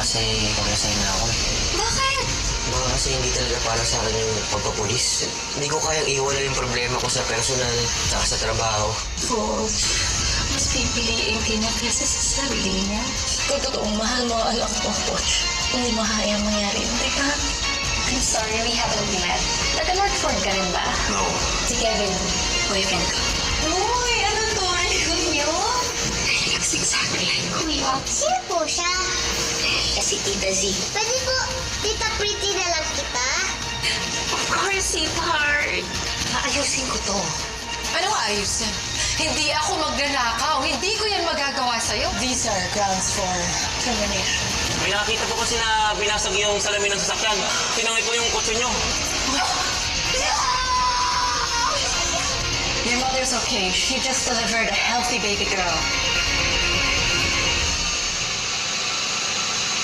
kasi pag-resign na ako eh. Bakit? Baka kasi hindi talaga para sa akin yung pagpapulis. Hindi ko kayang iwala yung problema ko sa personal at sa trabaho. Falls. Mas pipiliin Tina kaysa sa sarili niya. Kung totoong mahal mo ang anak mo, Coach, hindi mo hayang mangyari yun, di ba? I'm sorry, we haven't met. Nag-northford ka rin ba? No. Si Kevin, boyfriend ko. Uy, ano to? Ayun yun? Looks exactly like Kuya. Sino po siya? Si Tita Z. Pwede po, Tita Pretty na lang kita? Of course, sweetheart. Aayusin ko to. Anong ayusin? Hindi ako magnanakaw. Hindi ko yan magagawa sa'yo. These are grounds for termination. May nakita po kasi na binasag yung salamin ng sasakyan. Tinangay po yung kotse nyo. Your mother's okay. She just delivered a healthy baby girl.